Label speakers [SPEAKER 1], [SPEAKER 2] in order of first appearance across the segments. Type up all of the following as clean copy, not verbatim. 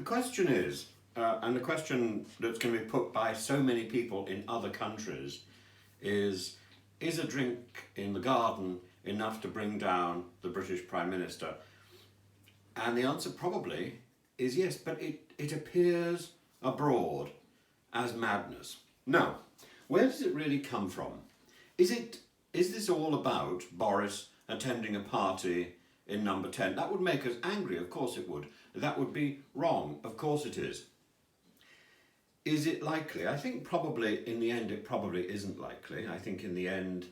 [SPEAKER 1] question is, and the question that's going to be put by so many people in other countries is a drink in the garden enough to bring down the British Prime Minister? And the answer probably is yes, but it appears abroad as madness. Now, where does it really come from? Is this all about Boris attending a party in number 10? That would make us angry, of course it would. That would be wrong, of course it is. Is it likely? I think probably in the end it probably isn't likely. I think in the end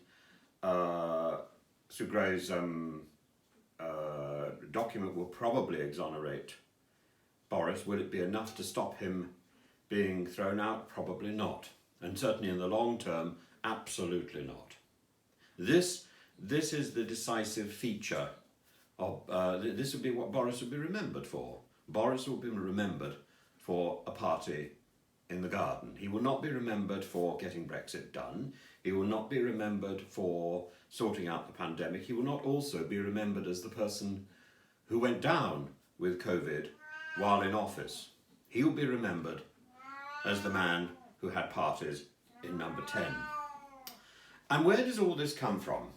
[SPEAKER 1] Sugray's document will probably exonerate Boris. Will it be enough to stop him being thrown out? Probably not. And certainly in the long term, absolutely not. This is the decisive feature of, this would be what Boris would be remembered for. Boris will be remembered for a party in the garden. He will not be remembered for getting Brexit done. He will not be remembered for sorting out the pandemic. He will not also be remembered as the person who went down with COVID while in office. He will be remembered as the man who had parties in number 10. And where does all this come from?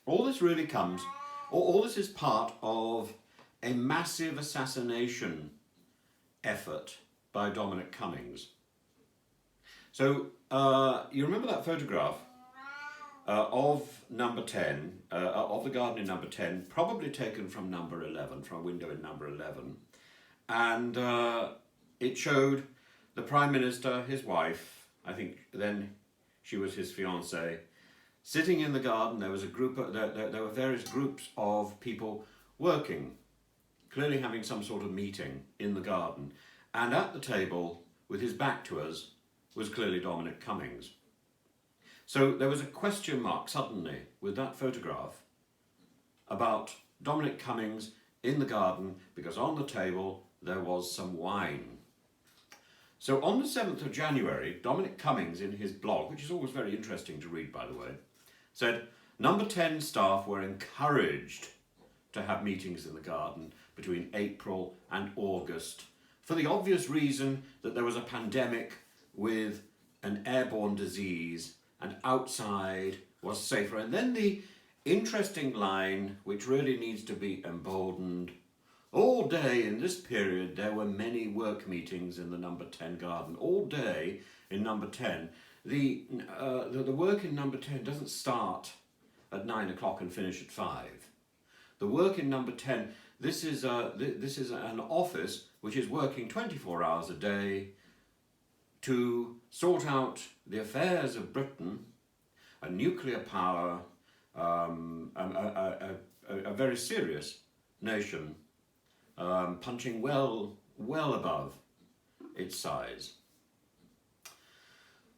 [SPEAKER 1] All this really comes, all this is part of a massive assassination effort by Dominic Cummings. So you remember that photograph of number 10, of the garden in number 10, probably taken from number 11, from a window in number 11. And it showed the Prime Minister, his wife, I think then she was his fiancée, sitting in the garden. There was a group of, there were various groups of people working, clearly having some sort of meeting in the garden. And at the table, with his back to us, was clearly Dominic Cummings. So there was a question mark suddenly with that photograph about Dominic Cummings in the garden, because on the table there was some wine. So on the 7th of January, Dominic Cummings in his blog, which is always very interesting to read by the way, said, number 10 staff were encouraged to have meetings in the garden between April and August for the obvious reason that there was a pandemic with an airborne disease and outside was safer. And then the interesting line, which really needs to be emboldened, all day in this period there were many work meetings in the number 10 garden. All day in number 10. The work in number 10 doesn't start at 9 o'clock and finish at 5. The work in number 10, this is an office which is working 24 hours a day to sort out the affairs of Britain, a nuclear power, a very serious nation, punching well above its size.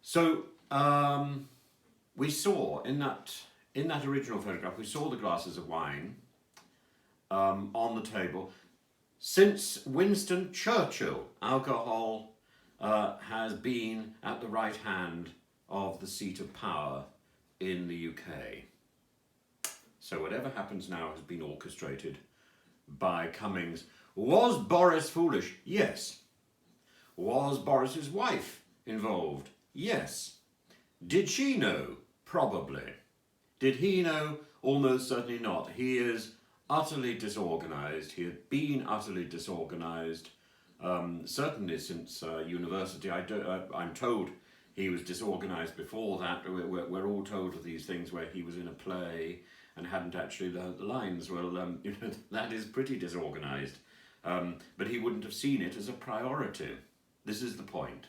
[SPEAKER 1] So we saw in that original photograph, we saw the glasses of wine on the table. Since Winston Churchill, alcohol has been at the right hand of the seat of power in the UK. So whatever happens now has been orchestrated by Cummings. Was Boris foolish? Yes. Was Boris's wife involved? Yes. Did she know? Probably. Did he know? Almost certainly not. He is utterly disorganised. He had been utterly disorganised, certainly since university. I'm told he was disorganised before that. We're all told of these things where he was in a play and hadn't actually learnt the lines. Well, that is pretty disorganised. But he wouldn't have seen it as a priority. This is the point.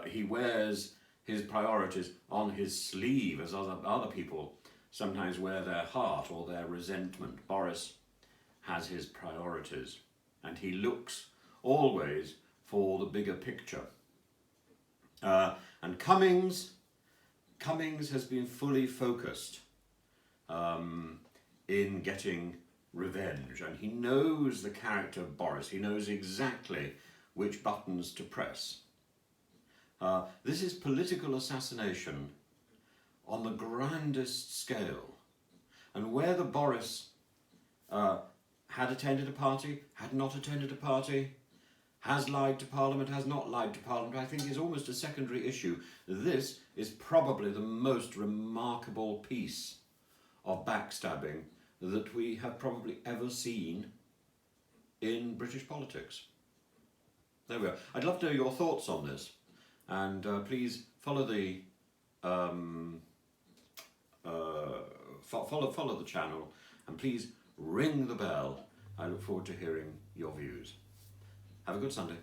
[SPEAKER 1] He wears his priorities on his sleeve, as other people sometimes wear their heart or their resentment. Boris has his priorities, and he looks always for the bigger picture. And Cummings has been fully focused in getting revenge, and he knows the character of Boris. He knows exactly which buttons to press. This is political assassination on the grandest scale. And whether Boris had attended a party, had not attended a party, has lied to Parliament, has not lied to Parliament, I think is almost a secondary issue. This is probably the most remarkable piece of backstabbing that we have probably ever seen in British politics. There we are. I'd love to know your thoughts on this, and please follow the follow the channel, and please ring the bell. I look forward to hearing your views. Have a good Sunday.